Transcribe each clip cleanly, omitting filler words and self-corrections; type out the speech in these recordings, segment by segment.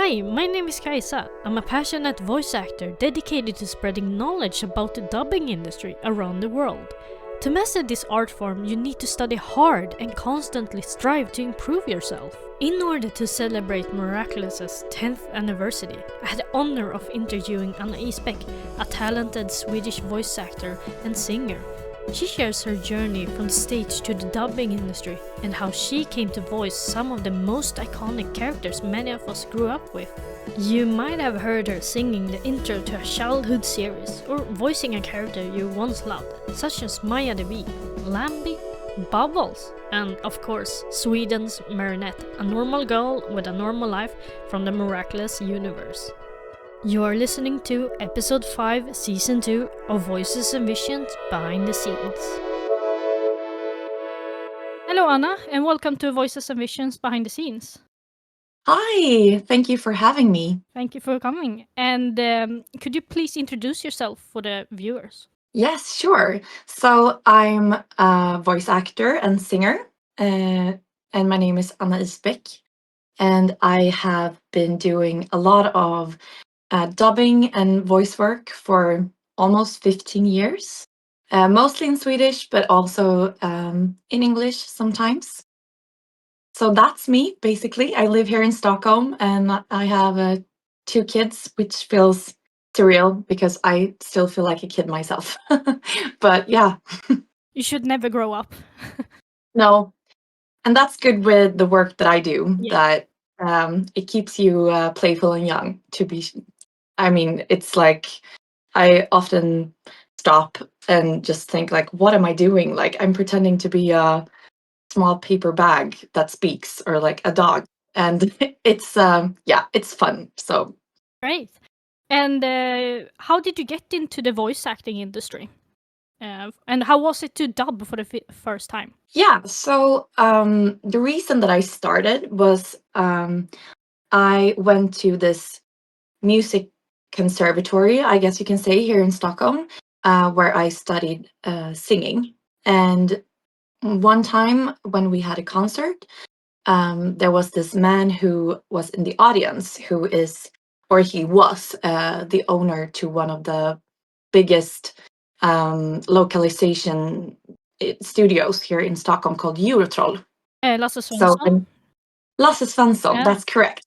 Hi, my name is Kajsa. I'm a passionate voice actor dedicated to spreading knowledge about the dubbing industry around the world. To master this art form, you need to study hard and constantly strive to improve yourself. In order to celebrate Miraculous's 10th anniversary, I had the honor of interviewing Anna Isbäck, a talented Swedish voice actor and singer. She shares her journey from the stage to the dubbing industry and how she came to voice some of the most iconic characters many of us grew up with. You might have heard her singing the intro to a childhood series or voicing a character you once loved, such as Maya the Bee, Lambie, Bubbles, and of course Sweden's Marinette, a normal girl with a normal life from the Miraculous universe. You are listening to episode 5, season 2 of Voices and Visions Behind the Scenes. Hello Anna, and welcome to Voices and Visions Behind the Scenes. Hi, thank you for having me. Thank you for coming. And could you please introduce yourself for the viewers? Yes, sure. So I'm a voice actor and singer, and my name is Anna Isbäck. And I have been doing a lot of dubbing and voice work for almost 15 years, mostly in Swedish, but also in English sometimes. So that's me, basically. I live here in Stockholm and I have 2 kids, which feels surreal because I still feel like a kid myself. But yeah. You should never grow up. No. And that's good with the work that I do, Yeah. that it keeps you playful and young to be. I mean, it's like I often stop and just think like, what am I doing? Like I'm pretending to be a small paper bag that speaks or like a dog, and it's it's fun. So Great. And how did you get into the voice acting industry? And how was it to dub for the first time? so the reason that I started was I went to this music conservatory, I guess you can say, here in Stockholm, where I studied singing. And one time when we had a concert, there was this man who was in the audience who is, or he was, the owner to one of the biggest localization studios here in Stockholm called Eurotroll. Lasse So Svensson? Lasse Svensson, Yeah. that's correct.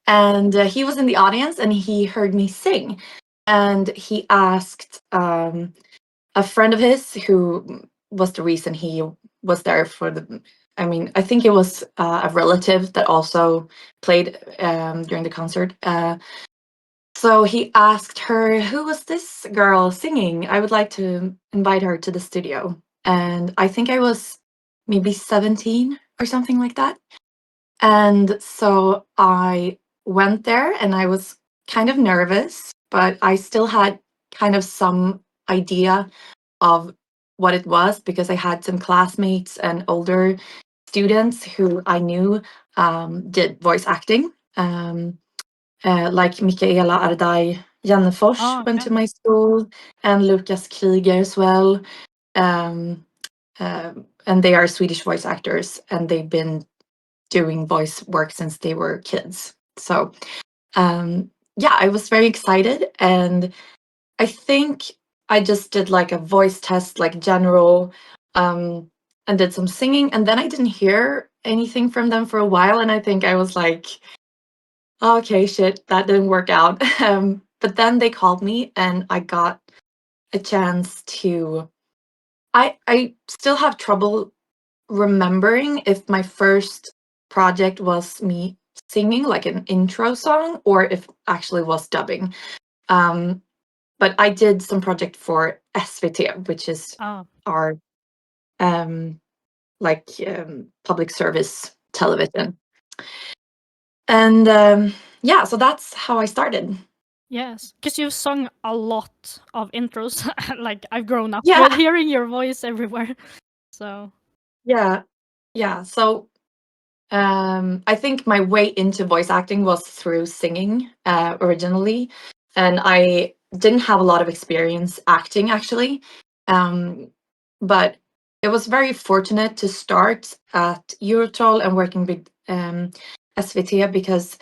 And he was in the audience and he heard me sing. And he asked a friend of his who was the reason he was there for the. I mean, I think it was a relative that also played during the concert. So he asked her, who was this girl singing? I would like to invite her to the studio. And I think I was maybe 17 or something like that. And so I went there and I was kind of nervous, but I still had kind of some idea of what it was because I had some classmates and older students who I knew did voice acting. Like Mikaela Ardai Jannefors went to my school, and Lukas Krieger as well. And they are Swedish voice actors, and they've been doing voice work since they were kids. So I was very excited, and I think I just did like a voice test, like general, and did some singing, and then I didn't hear anything from them for a while, and I think I was like, okay, shit, that didn't work out. But then they called me, and I got a chance to. I still have trouble remembering if my first project was me singing like an intro song or if actually was dubbing. But I did some project for S02, which is our public service television. And so that's how I started. Yes, because you've sung a lot of intros. Like I've grown up with hearing your voice everywhere. So yeah. So I think my way into voice acting was through singing originally, and I didn't have a lot of experience acting actually, but it was very fortunate to start at Eurotroll and working with SVT because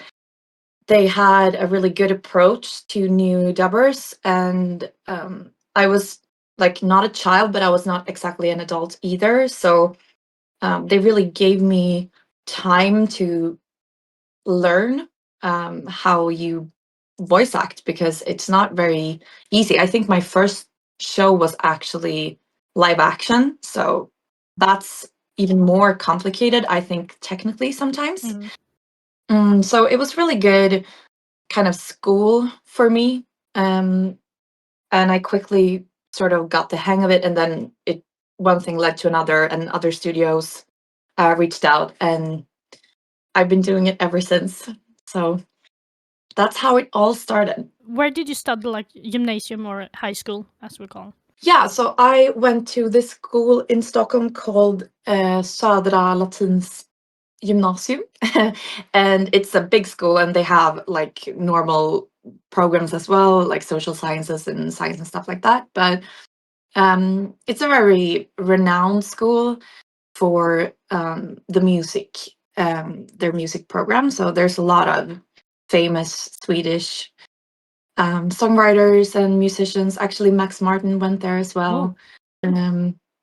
they had a really good approach to new dubbers, and I was like not a child, but I was not exactly an adult either. So they really gave me time to learn how you voice act, because it's not very easy. I think my first show was actually live action, so that's even more complicated, I think, technically sometimes. So it was really good kind of school for me. And I quickly sort of got the hang of it, and then one thing led to another, and other studios reached out, and I've been doing it ever since. So that's how it all started. Where did you study, like gymnasium or high school, as we call? Yeah, so I went to this school in Stockholm called Södra Latins Gymnasium, and it's a big school, and they have like normal programs as well, like social sciences and science and stuff like that. But it's a very renowned school for the music, their music program. So there's a lot of famous Swedish songwriters and musicians. Actually, Max Martin went there as well.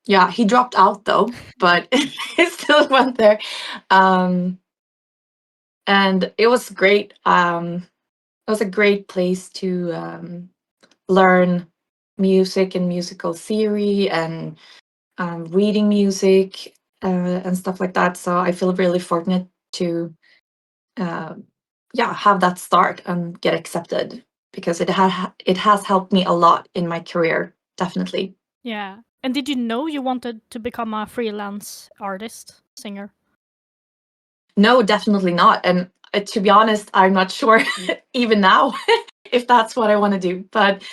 Yeah, he dropped out though, but he still went there. And it was great. It was a great place to learn music and musical theory, and reading music and stuff like that. So I feel really fortunate to have that start and get accepted, because it has helped me a lot in my career, definitely. Yeah. And did you know you wanted to become a freelance artist, singer? No, definitely not. And to be honest, I'm not sure even now if that's what I want to do. But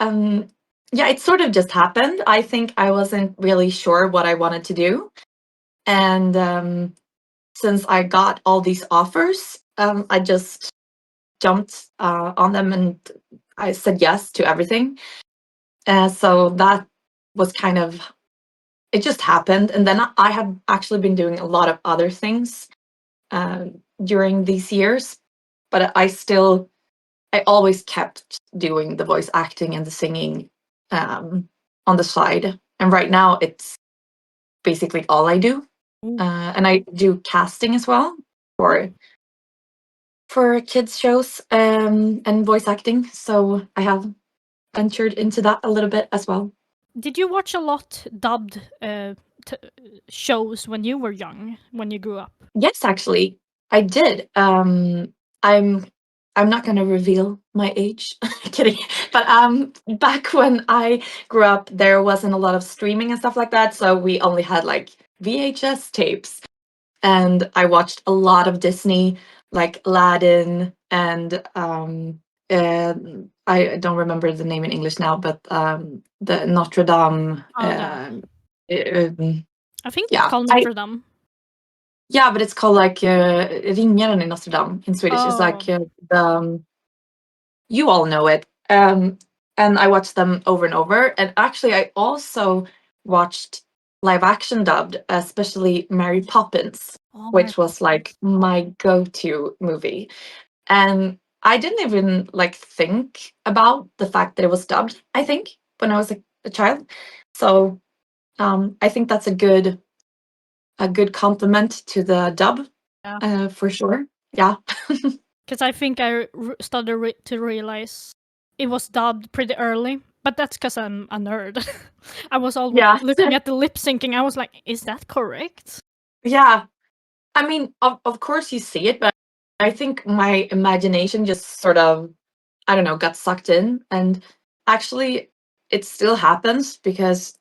yeah, it sort of just happened. I think I wasn't really sure what I wanted to do. And since I got all these offers, I just jumped on them, and I said yes to everything. So that was kind of, it just happened. And then I have actually been doing a lot of other things during these years, but I always kept doing the voice acting and the singing on the side. And right now it's basically all I do. And I do casting as well for kids shows and voice acting. So I have ventured into that a little bit as well. Did you watch a lot dubbed shows when you were young, when you grew up? Yes, actually, I did. I'm not going to reveal my age. Kidding. But back when I grew up, there wasn't a lot of streaming and stuff like that, so we only had like VHS tapes. And I watched a lot of Disney, like Aladdin, and I don't remember the name in English now, but the Notre Dame. I think it's Yeah, called Notre Dame. yeah, but it's called like Ringaren in Notre Dame in Swedish. It's like you all know it. And I watched them over and over. And actually, I also watched live action dubbed, especially Mary Poppins, which was like my go-to movie. And I didn't even like think about the fact that it was dubbed, I think, when I was a child. So I think that's a good compliment to the dub, for sure. Yeah. Because I think I started to realize it was dubbed pretty early, but that's because I'm a nerd. I was always looking at the lip syncing. I was like, is that correct? Yeah. I mean, of course you see it, but I think my imagination just sort of, I don't know, got sucked in. And actually, it still happens, because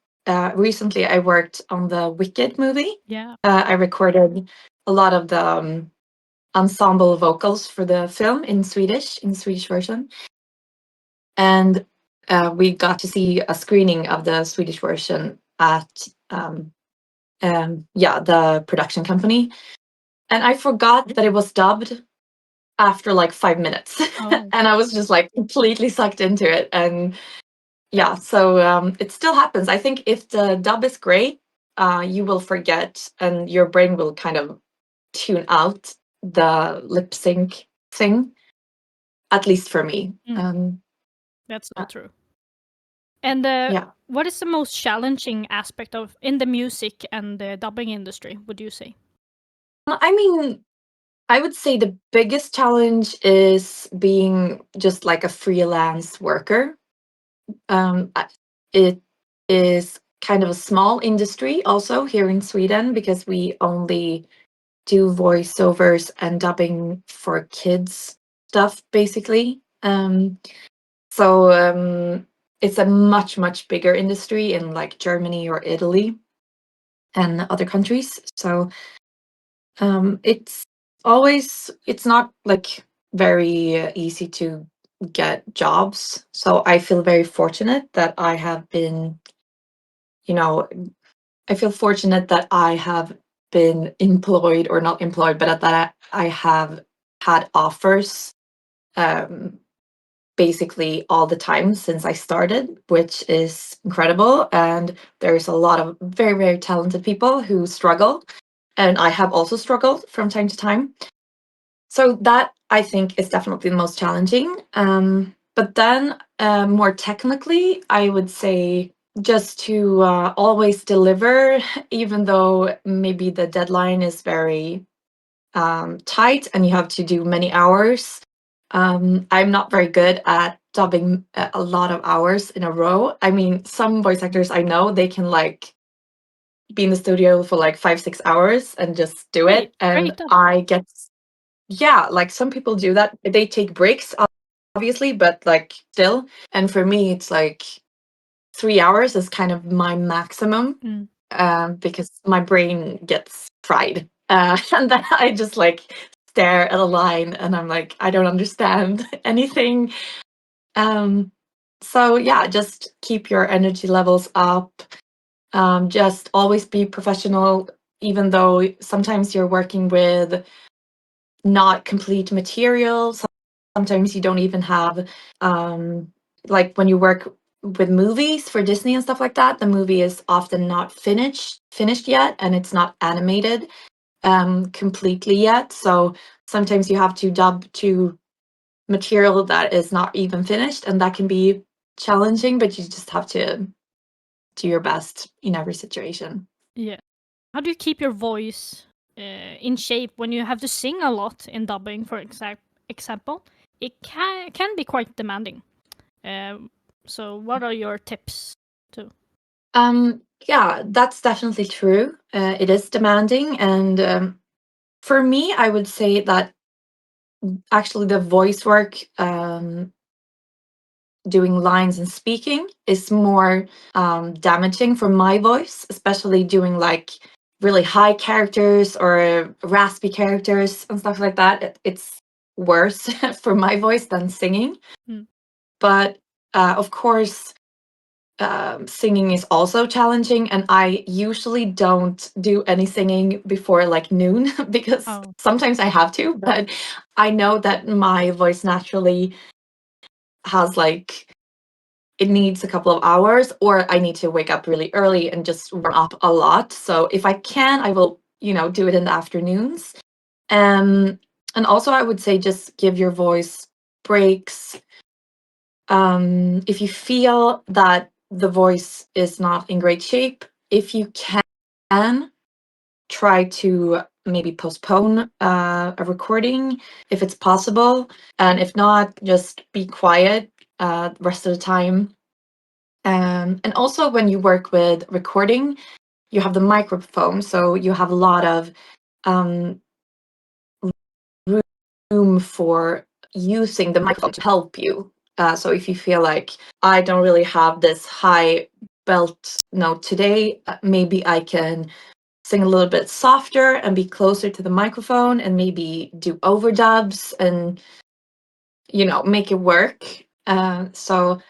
recently I worked on the Wicked movie. Yeah. I recorded a lot of the ensemble vocals for the film in the Swedish version. And we got to see a screening of the Swedish version at the production company. And I forgot that it was dubbed after like 5 minutes. And I was just like completely sucked into it. And yeah, so it still happens. I think if the dub is great, you will forget, and your brain will kind of tune out the lip sync thing. at least for me. That's so true. And what is the most challenging aspect of in the music and the dubbing industry, would you say? I mean, I would say the biggest challenge is being just like a freelance worker. It is kind of a small industry also here in Sweden, because we only do voiceovers and dubbing for kids stuff, basically. So it's a much bigger industry in like Germany or Italy and other countries. So it's not like very easy to get jobs. So I feel very fortunate that I have been, I feel fortunate that I have been employed, or not employed, but that I have had offers basically all the time since I started, which is incredible. And there's a lot of very talented people who struggle. And I have also struggled from time to time. So that, I think, is definitely the most challenging. But then more technically, I would say just to always deliver, even though maybe the deadline is very tight and you have to do many hours. I'm not very good at dubbing a lot of hours in a row. I mean, some voice actors I know, they can like be in the studio for like 5-6 hours and just do it. And I get, yeah, like some people do that. They take breaks, obviously, but like still. And for me, it's like 3 hours is kind of my maximum, because my brain gets fried. And then I just like stare at a line and I'm like, I don't understand anything. So yeah, just keep your energy levels up. Just always be professional, even though sometimes you're working with not complete material. Sometimes you don't even have, like when you work with movies for Disney and stuff like that, the movie is often not finished yet, and it's not animated completely yet. So sometimes you have to dub to material that is not even finished, and that can be challenging, but you just have to do your best in every situation. Yeah. How do you keep your voice in shape when you have to sing a lot in dubbing, for example? It can be quite demanding. So what are your tips too? Yeah, that's definitely true. It is demanding, and for me, I would say that actually the voice work, doing lines and speaking, is more damaging for my voice, especially doing like really high characters or raspy characters and stuff like that. It's worse for my voice than singing. But of course, singing is also challenging, and I usually don't do any singing before like noon because sometimes I have to, but I know that my voice naturally has like, it needs a couple of hours, or I need to wake up really early and just warm up a lot. So if I can, I will, do it in the afternoons. And also I would say just give your voice breaks. If you feel that the voice is not in great shape, if you can, try to maybe postpone a recording if it's possible. And if not, just be quiet the rest of the time. And also when you work with recording, you have the microphone, so you have a lot of room for using the microphone to help you. So if you feel like I don't really have this high belt note today, maybe I can sing a little bit softer and be closer to the microphone and maybe do overdubs and, make it work. So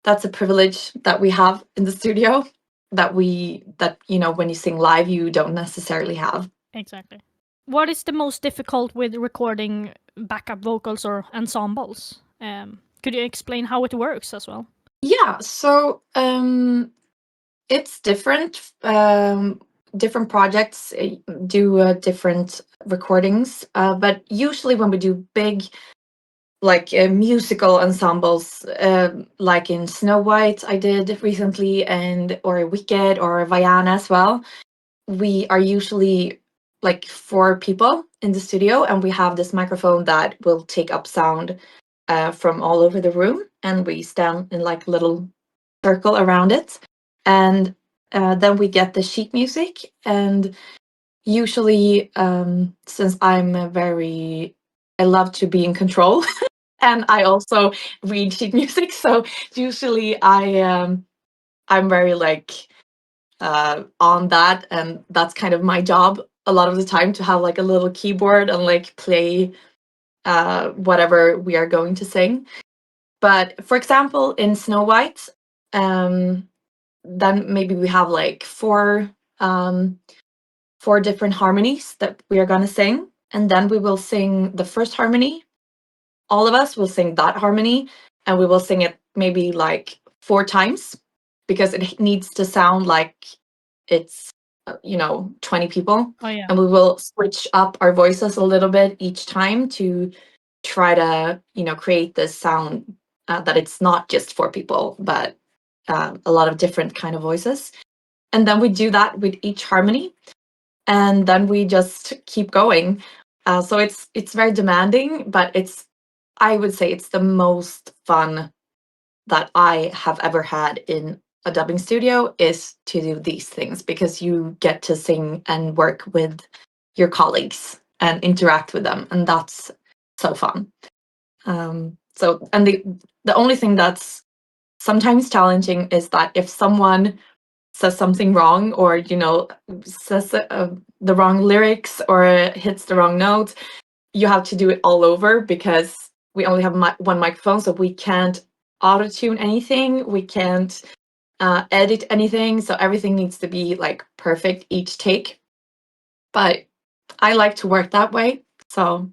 that's a privilege that we have in the studio that when you sing live, you don't necessarily have. Exactly. What is the most difficult with recording backup vocals or ensembles? Could you explain how it works as well? Yeah, so it's different. Different projects do different recordings, but usually when we do big like musical ensembles, like in Snow White I did recently, and or Wicked or Vaiana as well. We are usually like 4 people in the studio, and we have this microphone that will take up sound from all over the room, and we stand in like a little circle around it, and then we get the sheet music. And usually, since I love to be in control, and I also read sheet music, so usually I'm very like on that, and that's kind of my job a lot of the time, to have like a little keyboard and like play whatever we are going to sing. But for example, in Snow White, then maybe we have like 4 different harmonies that we are gonna sing, and then we will sing the first harmony. All of us will sing that harmony, and we will sing it maybe like 4 times, because it needs to sound like it's 20 people. Oh yeah. And we will switch up our voices a little bit each time to try to create this sound that it's not just 4 people, but a lot of different kind of voices. And then we do that with each harmony, and then we just keep going. So it's very demanding, but I would say it's the most fun that I have ever had in a dubbing studio, is to do these things, because you get to sing and work with your colleagues and interact with them, and that's so fun. So, and the only thing that's sometimes challenging is that if someone says something wrong, or says the wrong lyrics, or hits the wrong note, you have to do it all over, because we only have one microphone, so we can't auto-tune anything, we can't edit anything, so everything needs to be like perfect each take. But I like to work that way, so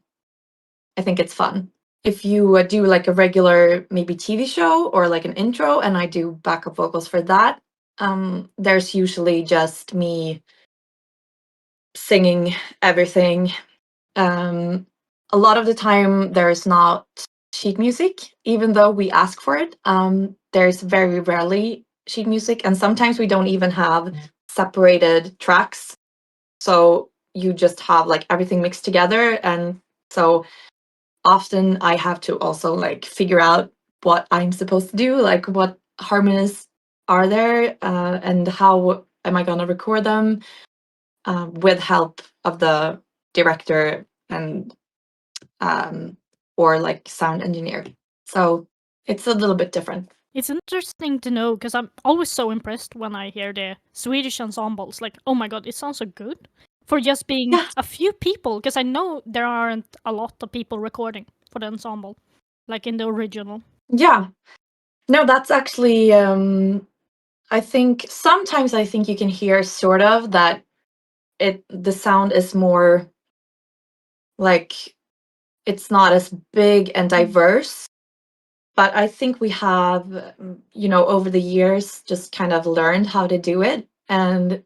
I think it's fun. If you do like a regular maybe TV show or like an intro, and I do backup vocals for that, there's usually just me singing everything. A lot of the time there's not sheet music, even though we ask for it. There's very rarely sheet music, and sometimes we don't even have separated tracks. So you just have like everything mixed together, and so often I have to also like figure out what I'm supposed to do, like what harmonies are there, and how am I gonna record them, with help of the director and or like sound engineer. So it's a little bit different. It's interesting to know, because I'm always so impressed when I hear the Swedish ensembles. Like, oh my god, it sounds so good for just being Yeah. a few people, because I know there aren't a lot of people recording for the ensemble, like in the original. Yeah. No, that's actually I think sometimes you can hear sort of that the sound is more like, it's not as big and diverse. But I think we have, over the years, just kind of learned how to do it. And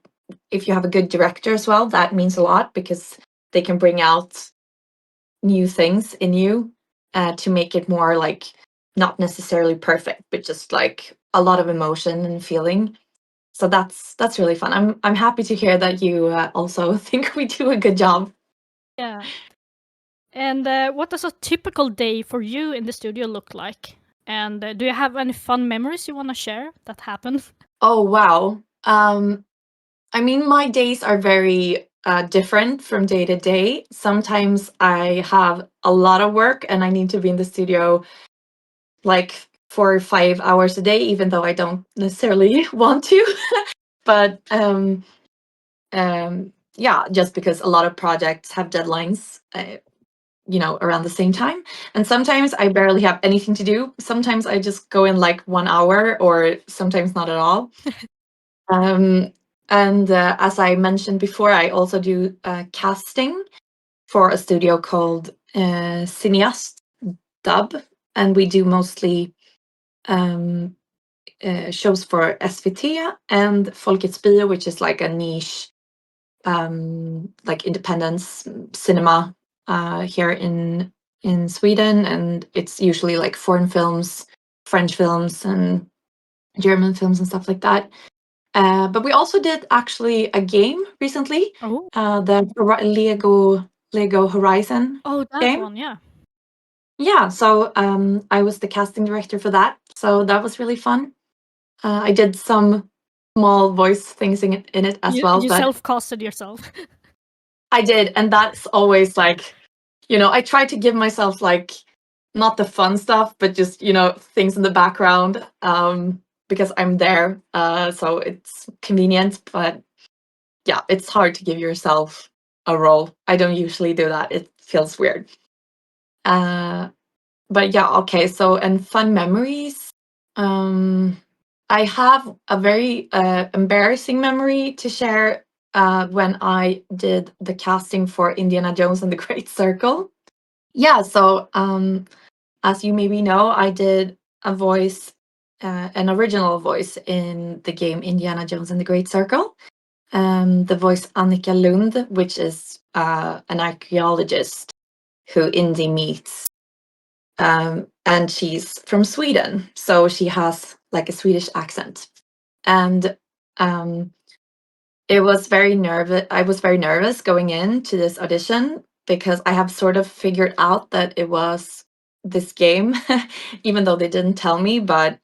if you have a good director as well, that means a lot, because they can bring out new things in you, to make it more like, not necessarily perfect, but just like a lot of emotion and feeling. So that's really fun. I'm happy to hear that you also think we do a good job. Yeah. And what does a typical day for you in the studio look like? And do you have any fun memories you want to share that happened? Oh wow. I mean, my days are very different from day to day. Sometimes I have a lot of work, and I need to be in the studio like 4 or 5 hours a day, even though I don't necessarily want to. But yeah, just because a lot of projects have deadlines, around the same time. And sometimes I barely have anything to do. Sometimes I just go in like 1 hour, or sometimes not at all. And as I mentioned before, I also do casting for a studio called Cineast Dub, and we do mostly shows for SVT and Folkets Bio, which is like a niche, like independence cinema here in in Sweden, and it's usually like foreign films, French films, and German films and stuff like that. But we also did actually a game recently, Oh. the Lego Horizon Oh, that game. one, yeah. Yeah, so I was the casting director for that, so that was really fun. I did some small voice things in it as well, You but self-casted yourself. I did, and that's always like, I try to give myself like not the fun stuff, but just things in the background, because I'm there, so it's convenient. But yeah, it's hard to give yourself a role. I don't usually do that. It feels weird. But yeah, okay. So, and fun memories. I have a very embarrassing memory to share when I did the casting for Indiana Jones and the Great Circle. Yeah, so as you maybe know, I did a voice, an original voice in the game Indiana Jones and the Great Circle. The voice Annika Lund, which is an archaeologist who Indy meets. And she's from Sweden, so she has like a Swedish accent. And it was very nervous. I was very nervous going into this audition because I have sort of figured out that it was this game, even though they didn't tell me, but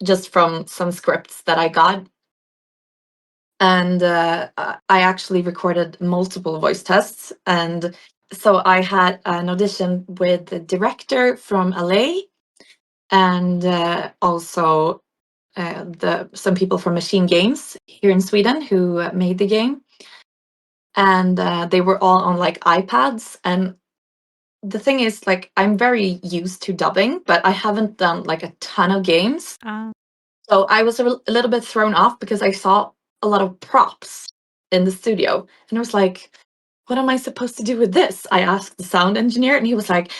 just from some scripts that I got. And I actually recorded multiple voice tests. And so I had an audition with the director from LA and also some people from Machine Games here in Sweden who made the game. And they were all on like iPads. And the thing is, like, I'm very used to dubbing, but I haven't done like a ton of games. So I was a little bit thrown off because I saw a lot of props in the studio. And I was like, what am I supposed to do with this? I asked the sound engineer, and he was like,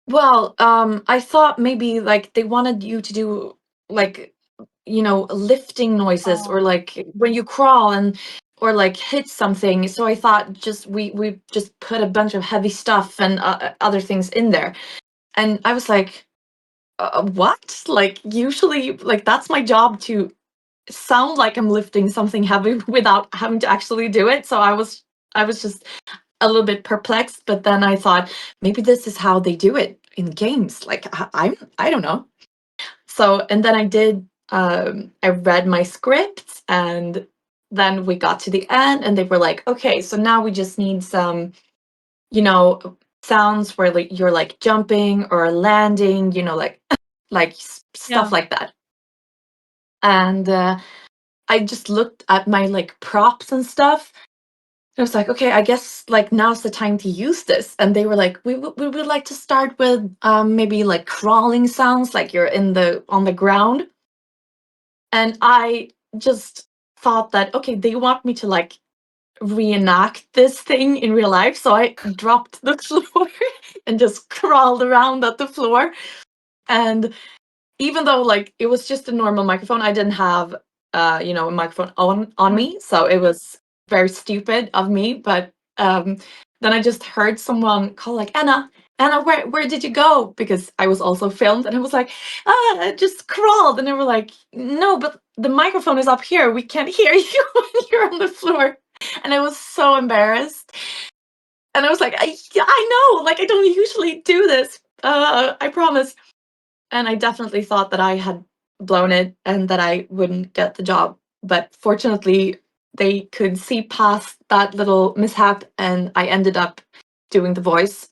well, I thought maybe like they wanted you to do like, lifting noises or like when you crawl and or like hit something. So I thought just we just put a bunch of heavy stuff and other things in there. And I was like, what? Like usually like that's my job to sound like I'm lifting something heavy without having to actually do it. So I was just a little bit perplexed, but then I thought maybe this is how they do it in games. Like I don't know. So and then I read my script, and then we got to the end and they were like, okay, so now we just need some, sounds where like you're like jumping or landing, like stuff like that. And I just looked at my like props and stuff. I was like, okay, I guess like now's the time to use this. And they were like, we would like to start with maybe like crawling sounds, like you're on the ground. And I just thought that, okay, they want me to like reenact this thing in real life. So I dropped the floor and just crawled around at the floor. And even though like it was just a normal microphone, I didn't have a microphone on me, so it was very stupid of me. But then I just heard someone call like, Anna, where did you go? Because I was also filmed, and it was like, I just crawled. And they were like, no, but the microphone is up here, we can't hear you when you're on the floor. And I was so embarrassed. And I was like, I know, like I don't usually do this, I promise. And I definitely thought that I had blown it and that I wouldn't get the job. But fortunately, they could see past that little mishap, and I ended up doing the voice.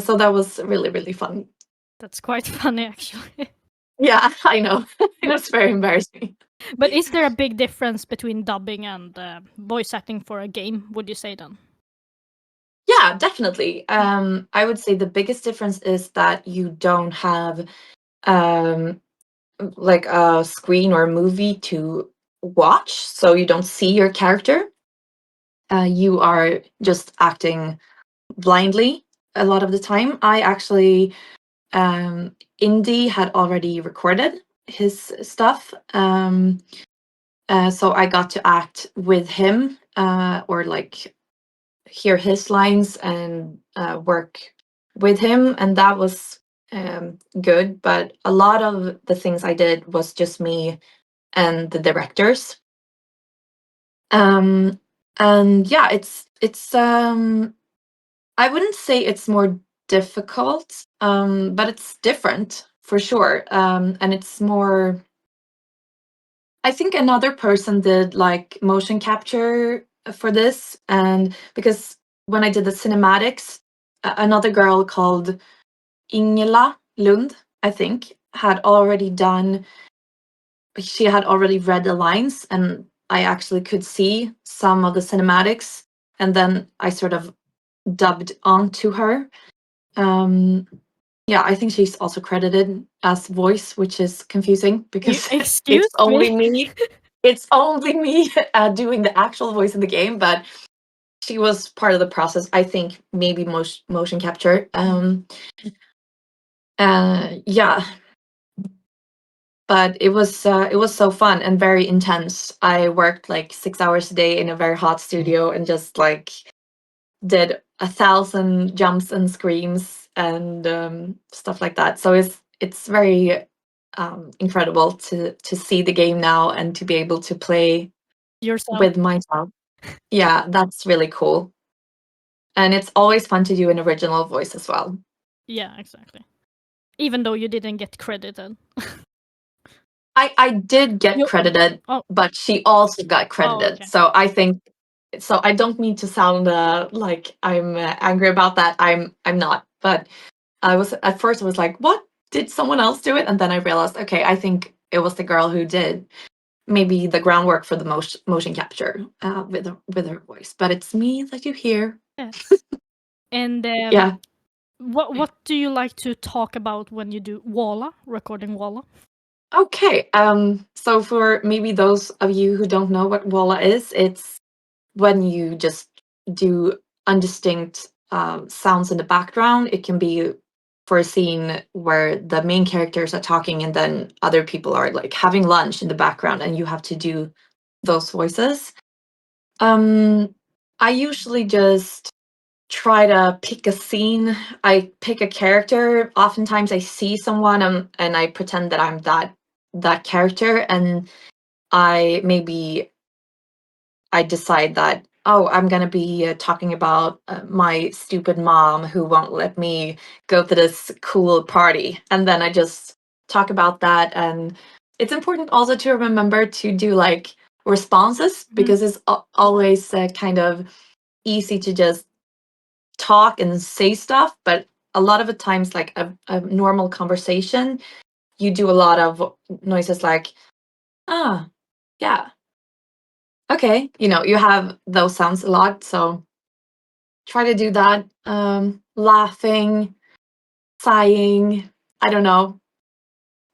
So that was really, really fun. That's quite funny, actually. Yeah, I know. It was very embarrassing. But is there a big difference between dubbing and voice acting for a game, would you say then? Yeah, definitely. I would say the biggest difference is that you don't have like a screen or a movie to watch, so you don't see your character. You are just acting blindly a lot of the time. I actually, Indy had already recorded his stuff, so I got to act with him, or like hear his lines and work with him, and that was good. But a lot of the things I did was just me and the directors. And yeah, it's I wouldn't say it's more difficult, but it's different for sure. And it's more, I think another person did like motion capture for this, and because when I did the cinematics, another girl called Ingela Lund, I think, she had already read the lines, and I actually could see some of the cinematics, and then I sort of dubbed onto her. Yeah, I think she's also credited as voice, which is confusing because Excuse it's only me? me. It's only me doing the actual voice in the game, but she was part of the process. I think maybe motion capture. Yeah, but it was so fun and very intense. I worked like 6 hours a day in a very hot studio and just like did 1,000 jumps and screams and stuff like that. So it's very incredible to see the game now and to be able to play Yourself. with myself. Yeah, that's really cool. And it's always fun to do an original voice as well. Yeah, exactly. Even though you didn't get credited. I did get credited, but she also got credited. Okay. So I think, so I don't mean to sound like I'm angry about that. I'm not. But I was at first I was like, what? Did someone else do it? And then I realized, okay, I think it was the girl who did maybe the groundwork for the motion capture with her voice. But it's me that you hear. Yes. And Yeah. what do you like to talk about when you do Walla, recording Walla? Okay. So for maybe those of you who don't know what Walla is, it's when you just do undistinct sounds in the background. It can be for a scene where the main characters are talking and then other people are like having lunch in the background and you have to do those voices. I usually just try to pick a scene. I pick a character. Oftentimes I see someone and I pretend that I'm that character, and I decide that, oh, I'm going to be talking about my stupid mom who won't let me go to this cool party. And then I just talk about that. And it's important also to remember to do like responses, because it's always kind of easy to just talk and say stuff. But a lot of the times, like a normal conversation, you do a lot of noises like, ah, yeah, okay, you have those sounds a lot, so try to do that. Laughing, sighing, I don't know.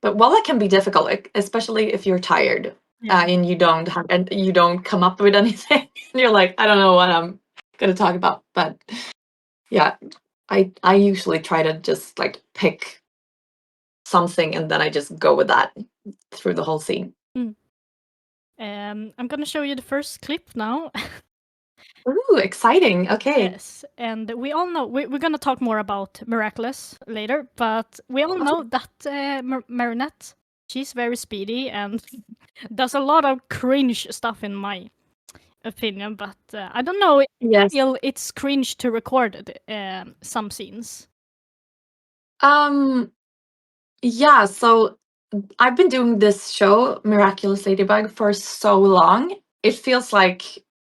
But Walla can be difficult, especially if you're tired. And you don't come up with anything. And you're like, I don't know what I'm gonna talk about. But yeah, I usually try to just like pick something and then I just go with that through the whole scene. I'm gonna show you the first clip now. Ooh, exciting. Okay. Yes, and we all know we're gonna talk more about Miraculous later, but we all know that Marinette, she's very speedy and does a lot of cringe stuff in my opinion. But I don't know. Yes. It's cringe to record some scenes. Yeah. So I've been doing this show, Miraculous Ladybug, for so long. It feels like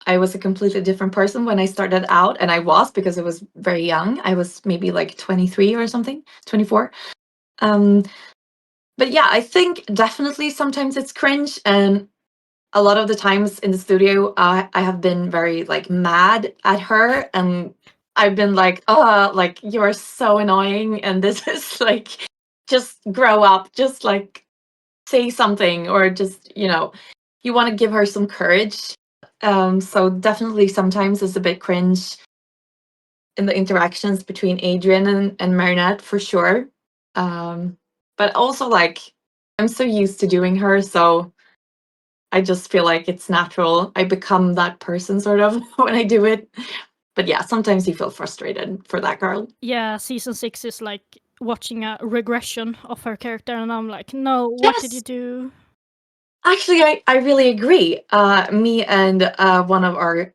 I was a completely different person when I started out, and I was, because I was very young. I was maybe like 23 or something, 24. But yeah, I think definitely sometimes it's cringe, and a lot of the times in the studio, I have been very like mad at her, and I've been like, oh, like you're so annoying, and this is like, just grow up, just like say something, or just you want to give her some courage. So definitely sometimes it's a bit cringe in the interactions between Adrian and Marinette, for sure. But also like, I'm so used to doing her, so I just feel like it's natural. I become that person sort of when I do it. but yeah, sometimes you feel frustrated for that girl. Yeah, season 6 is like watching a regression of her character, and I'm like, no, what Yes! did you do? Actually, I really agree. Me and one of our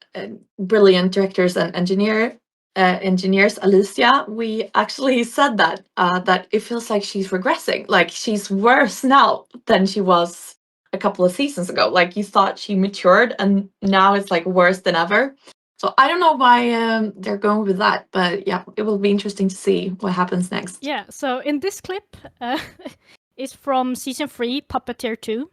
brilliant directors and engineers, Alicia, we actually said that that it feels like she's regressing. Like she's worse now than she was a couple of seasons ago. Like you thought she matured, and now it's like worse than ever. So I don't know why they're going with that, but yeah, it will be interesting to see what happens next. Yeah, so in this clip is from season 3, Pupeteer 2.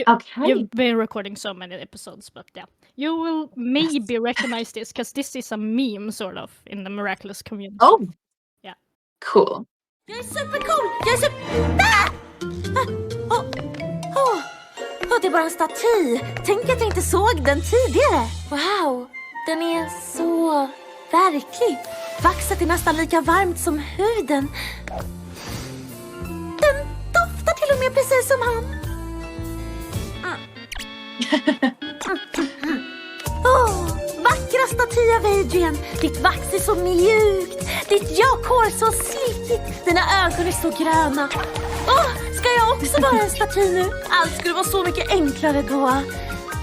Okay. You've been recording so many episodes, but yeah. You will maybe recognize this, because this is a meme, sort of, in the Miraculous community. Oh. Yeah. Cool. Jag är supercool! Jag är det är bara en staty. Tänk att jag inte såg den tidigare. Wow, den är så verklig. Vaxet är nästan lika varmt som huden. Den doftar till och med precis som han. Vackra staty av Adrian. Ditt vax är så mjukt. Ditt jakhår så slickigt. Dina ögon är så gröna. Ska jag också vara en staty nu? Allt skulle vara så mycket enklare då.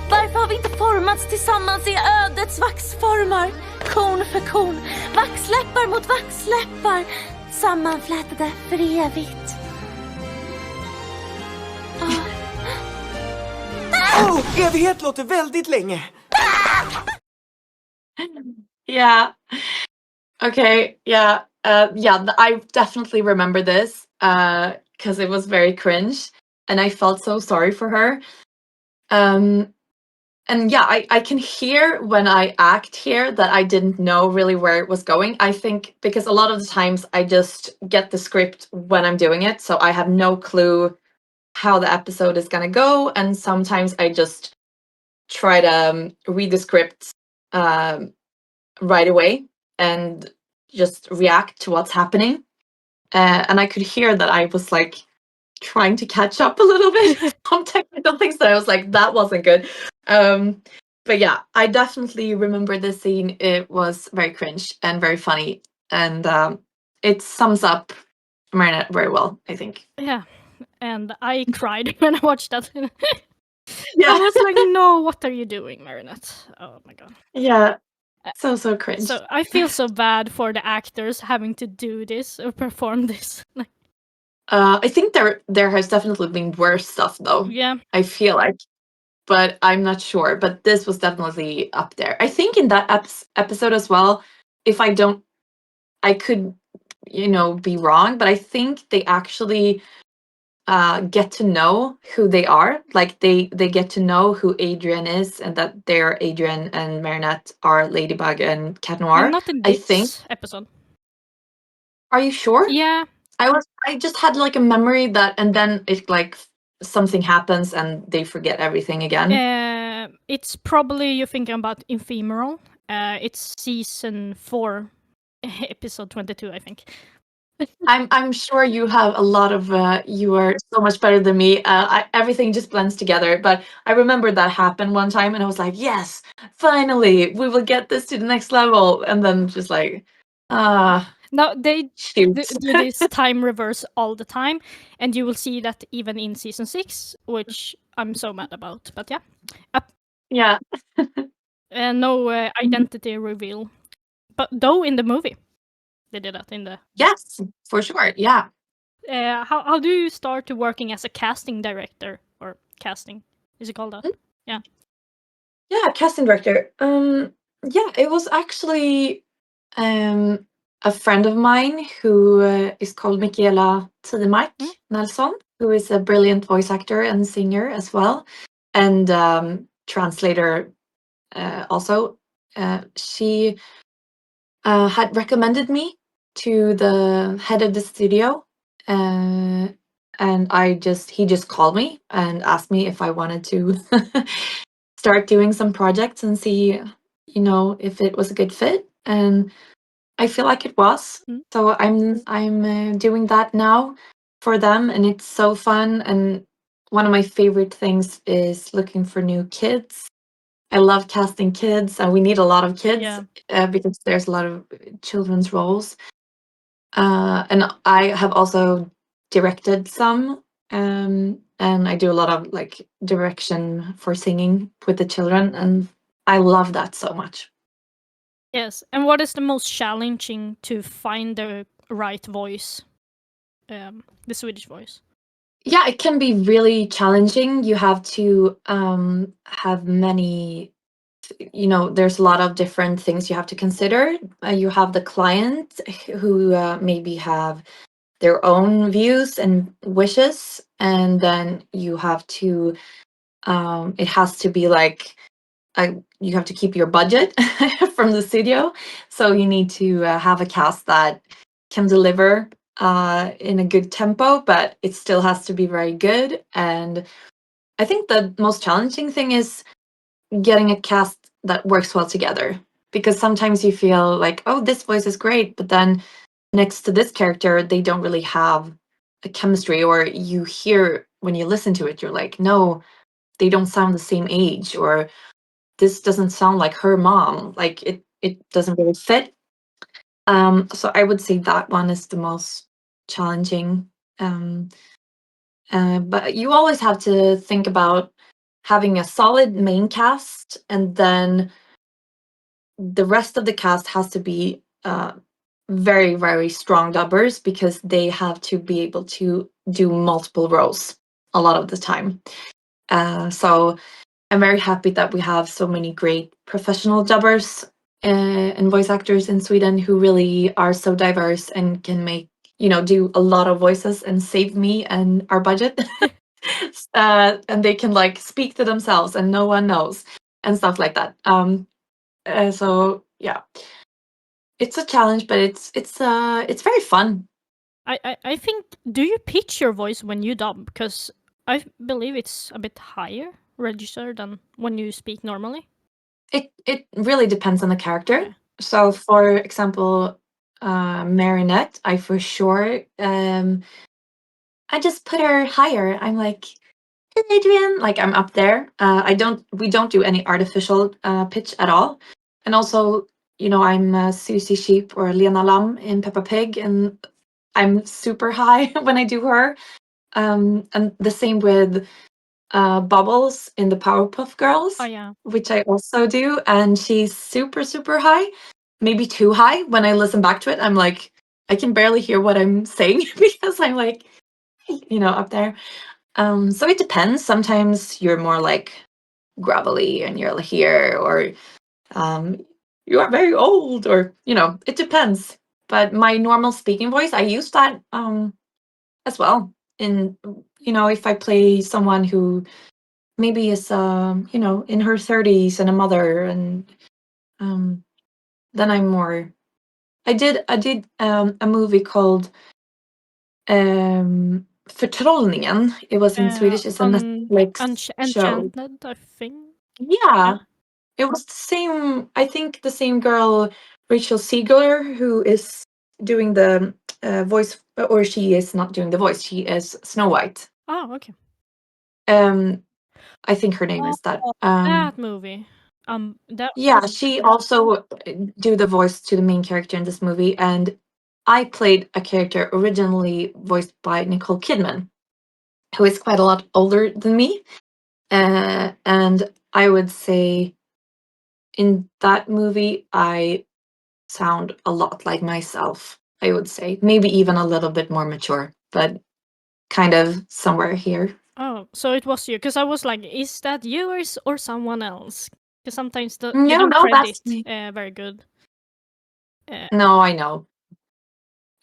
Varför har vi inte formats tillsammans i ödets vaxformar? Kon för kon. Vaxläppar mot vaxläppar. Sammanflätade för evigt. Evighet låter väldigt länge. Yeah. Okay. Yeah. I definitely remember this because it was very cringe, and I felt so sorry for her. And yeah, I can hear when I act here that I didn't know really where it was going. I think because a lot of the times I just get the script when I'm doing it, so I have no clue how the episode is gonna go, and sometimes I just try to read the script right away and just react to what's happening. And I could hear that I was like trying to catch up a little bit on technical things, that I was like, that wasn't good. But yeah, I definitely remember this scene. It was very cringe and very funny, and it sums up Marinette very well, I think. Yeah, and I cried when I watched that. Yeah. I was like, no, what are you doing, Marinette? Oh my god. Yeah. So cringe. So I feel so bad for the actors having to do this or perform this. I think there has definitely been worse stuff though. Yeah. I feel like, but I'm not sure. But this was definitely up there. I think in that episode as well, if I could, be wrong, but I think they actually get to know who they are. Like they get to know who Adrian is, and that they're Adrian and Marinette are Ladybug and Cat Noir. And not in this I think. episode. Are you sure? Yeah. I just had like a memory that, and then it like something happens and they forget everything again. It's probably you're thinking about Ephemeral. It's season 4, episode 22, I think. I'm sure you have a lot of you are so much better than me. Everything just blends together. But I remember that happened one time, and I was like, yes, finally, we will get this to the next level. And then just like, No, they do shoot. this time reverse all the time, and you will see that even in season 6, which I'm so mad about. But yeah. Yeah. No identity reveal. But though in the movie, they did that in the... Yes, for sure. Yeah. How do you start working as a casting director, or casting? Is it called that? Yeah. Yeah, casting director. Yeah, it was actually a friend of mine who is called Michaela Tidemark Nelson, who is a brilliant voice actor and singer as well, and translator also. She had recommended me to the head of the studio, and he just called me and asked me if I wanted to start doing some projects and see, if it was a good fit, and I feel like it was. So I'm doing that now for them, and it's so fun. And one of my favorite things is looking for new kids I love casting kids, and we need a lot of kids Yeah. because there's a lot of children's roles. And I have also directed some, and I do a lot of like direction for singing with the children, and I love that so much. Yes. And what is the most challenging to find the right voice? The Swedish voice. Yeah, it can be really challenging. You have to have many, there's a lot of different things you have to consider. You have the client who maybe have their own views and wishes, and then you have to, it has to be like, you have to keep your budget from the studio. So you need to have a cast that can deliver in a good tempo, but it still has to be very good. And I think the most challenging thing is getting a cast that works well together, because sometimes you feel like, oh, this voice is great, but then next to this character they don't really have a chemistry, or you hear when you listen to it, you're like, no, they don't sound the same age, or this doesn't sound like her mom, like it doesn't really fit. So I would say that one is the most challenging. um, but you always have to think about having a solid main cast, and then the rest of the cast has to be very, very strong dubbers, because they have to be able to do multiple roles a lot of the time. So I'm very happy that we have so many great professional dubbers and voice actors in Sweden who really are so diverse and can make, do a lot of voices and save me and our budget. And they can like speak to themselves and no one knows and stuff like that. So yeah, it's a challenge, but it's very fun. I think, do you pitch your voice when you dub? Because I believe it's a bit higher register than when you speak normally. It really depends on the character. Okay. So for example, Marinette, I for sure I just put her higher. I'm like, "Hey, Adrian," like I'm up there. We don't do any artificial pitch at all. And also, I'm Susie Sheep or Lena Lam in Peppa Pig, and I'm super high when I do her. And the same with Bubbles in the Powerpuff Girls, Oh yeah. which I also do, and she's super, super high, maybe too high. When I listen back to it, I'm like, I can barely hear what I'm saying because I'm like, up there. So it depends. Sometimes you're more like gravelly and you're here, or you are very old, or it depends. But my normal speaking voice, I use that as well. In if I play someone who maybe is in her 30s and a mother, and then I'm more. I did a movie called Förtrollningen. It was in Swedish. It's a Netflix show. Enchanted, I think. Yeah, it was the same. I think the same girl, Rachel Ziegler, who is doing the voice, or she is not doing the voice. She is Snow White. Oh, okay. I think her name is that. That movie. That Yeah, was she also do the voice to the main character in this movie, and I played a character originally voiced by Nicole Kidman, who is quite a lot older than me. And I would say in that movie, I sound a lot like myself, I would say. Maybe even a little bit more mature, but kind of somewhere here. Oh, so it was you? Because I was like, is that you or someone else? Because sometimes you No, don't no, that's credit me. very good. No, I know.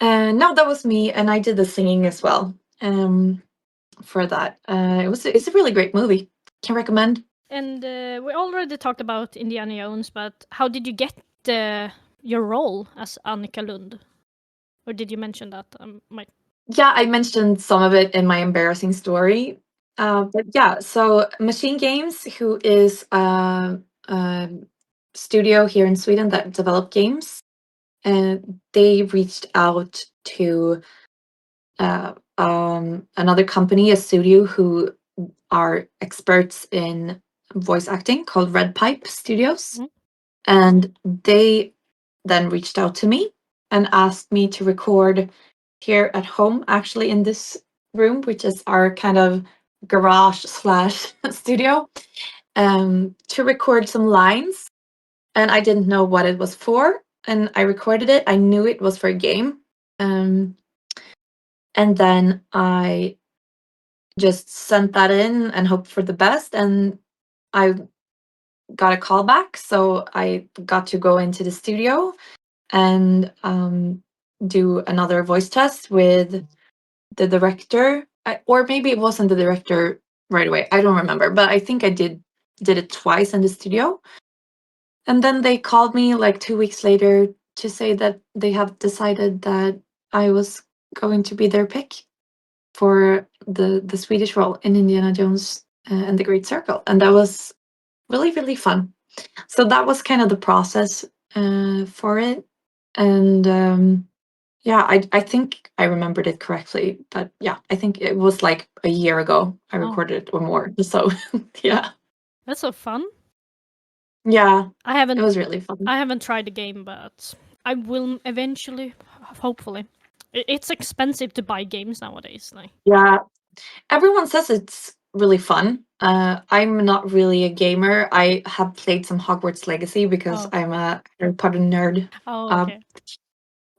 No, that was me, and I did the singing as well. For that, it's a really great movie. Can recommend. And we already talked about Indiana Jones, but how did you get your role as Annika Lund? Or did you mention that? Yeah, I mentioned some of it in my embarrassing story. But yeah, so Machine Games, who is a studio here in Sweden that develop games, and they reached out to another company, a studio who are experts in voice acting called Red Pipe Studios. Mm. And they then reached out to me and asked me to record here at home, actually in this room, which is our kind of garage / studio, to record some lines. And I didn't know what it was for. And I recorded it. I knew it was for a game. And then I just sent that in and hoped for the best. And I got a call back. So I got to go into the studio and do another voice test with the director. Or maybe it wasn't the director right away. I don't remember. But I think I did it twice in the studio. And then they called me like 2 weeks later to say that they have decided that I was going to be their pick for the Swedish role in Indiana Jones and the Great Circle. And that was really, really fun. So that was kind of the process for it. And yeah, I think I remembered it correctly. But yeah, I think it was like a year ago I recorded it or more. So yeah. That's so fun. Yeah, I haven't it was really fun. I haven't tried the game, but I will eventually, hopefully. It's expensive to buy games nowadays. Like, Yeah, everyone says it's really fun. I'm not really a gamer. I have played some Hogwarts Legacy because Oh. I'm a Harry Potter nerd. oh, okay.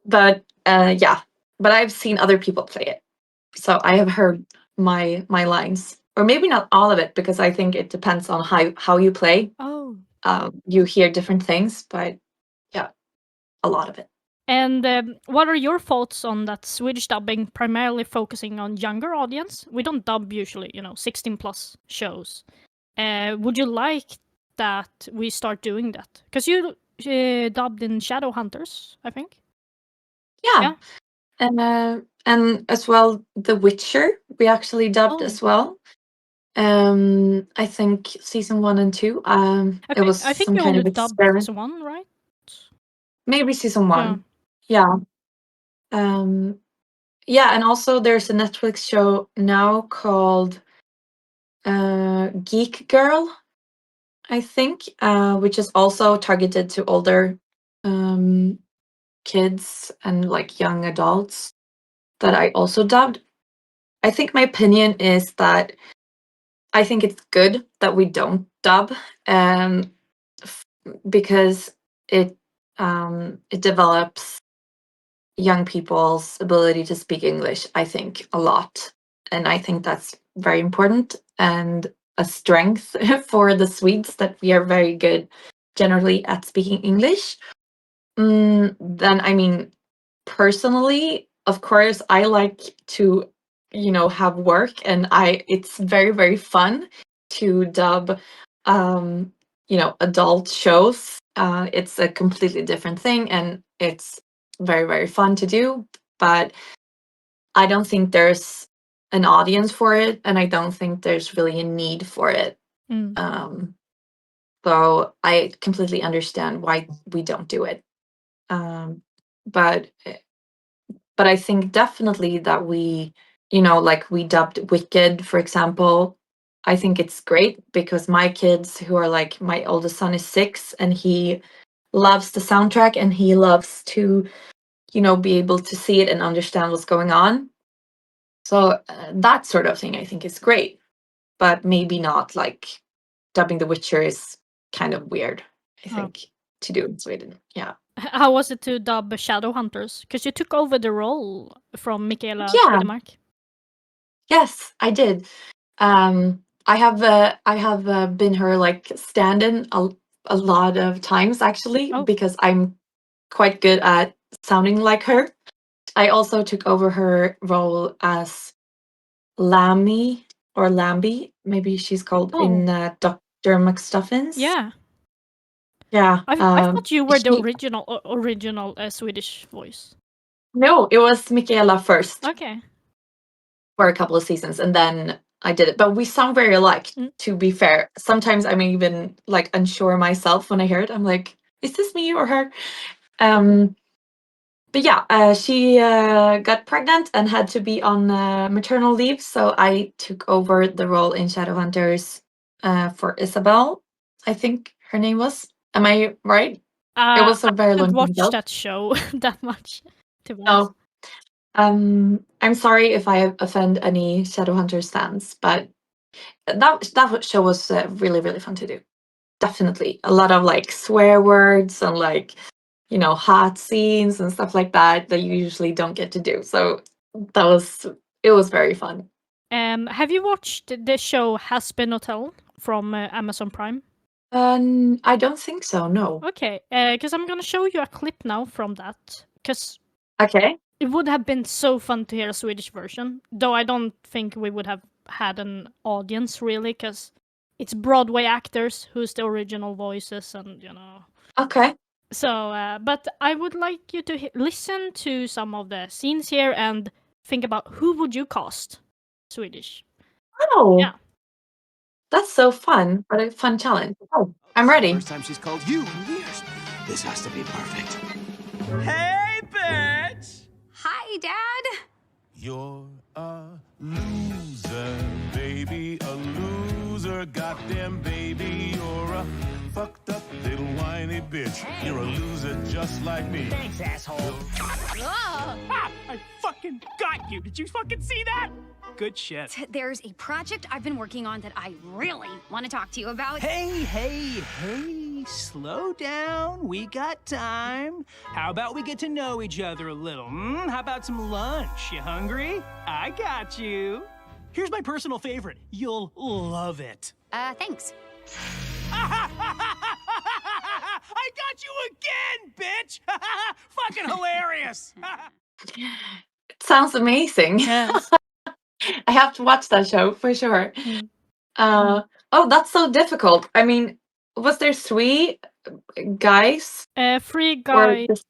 But yeah, but I've seen other people play it, so I have heard my lines, or maybe not all of it, because I think it depends on how you play. Oh. You hear different things, but yeah, a lot of it. And what are your thoughts on that Swedish dubbing primarily focusing on younger audience? We don't dub usually, 16 plus shows. Would you like that we start doing that? Because you dubbed in Shadowhunters, I think. Yeah. And as well, The Witcher, we actually dubbed as well. I think season 1 and 2. It was I think some you kind only of dubbed experiment. season 1, right? Maybe season 1. Yeah. Yeah, and also there's a Netflix show now called Geek Girl, I think, which is also targeted to older kids and like young adults, that I also dubbed. I think my opinion is that I think it's good that we don't dub, because it develops young people's ability to speak English, I think, a lot. And I think that's very important and a strength for the Swedes, that we are very good generally at speaking English. Then, I mean, personally, of course, I like to, have work, and it's very, very fun to dub, adult shows. It's a completely different thing, and it's very, very fun to do, but I don't think there's an audience for it, and I don't think there's really a need for it. So I completely understand why we don't do it. But I think definitely that we, like we dubbed Wicked, for example. I think it's great because my kids, who are like, my oldest son is 6, and he loves the soundtrack, and he loves to, be able to see it and understand what's going on. So that sort of thing I think is great, but maybe not like dubbing The Witcher is kind of weird, I think, to do in Sweden. Yeah. How was it to dub Shadowhunters? Because you took over the role from Michaela Yeah. Swedemark. Yes, I did. I have been her like stand-in a lot of times, actually, because I'm quite good at sounding like her. I also took over her role as Lambie, maybe she's called, in Dr. McStuffins. Yeah. Yeah. I thought you were the original Swedish voice. No, it was Michaela first. Okay. For a couple of seasons, and then I did it. But we sound very alike, to be fair. Sometimes I'm even like unsure myself when I hear it. I'm like, is this me or her? But yeah, she got pregnant and had to be on maternal leave, so I took over the role in Shadowhunters for Isabel. I think her name was. Am I right? It was a very I long haven't time watched ago. that show that much, to be honest. No. I'm sorry if I offend any Shadowhunters fans, but that show was really, really fun to do. Definitely. A lot of like swear words and like, hot scenes and stuff like that you usually don't get to do. So it was very fun. Have you watched the show Hazbin Hotel from Amazon Prime? I don't think so, no. Okay, because I'm gonna show you a clip now from that. Because Okay. it would have been so fun to hear a Swedish version, though I don't think we would have had an audience really, because it's Broadway actors who's the original voices, and Okay. So, but I would like you to listen to some of the scenes here and think about who would you cast Swedish. Oh. Yeah. That's so fun. What a fun challenge. Oh, I'm ready. First time she's called you in years. This has to be perfect. Hey, bitch! Hi, Dad. You're a loser, baby, a loser, goddamn baby. You're a fucked up little whiny bitch. You're a loser just like me. Thanks, asshole. Ugh. I fucking got you. Did you fucking see that? Good shit. There's a project I've been working on that I really want to talk to you about. Hey, slow down. We got time. How about we get to know each other a little? How about some lunch? You hungry? I got you. Here's my personal favorite. You'll love it. Thanks. I got you again, bitch! Fucking hilarious! It sounds amazing. Yes. I have to watch that show for sure. Oh, that's so difficult. I mean, was there 3 guys? 3 Or guys, just-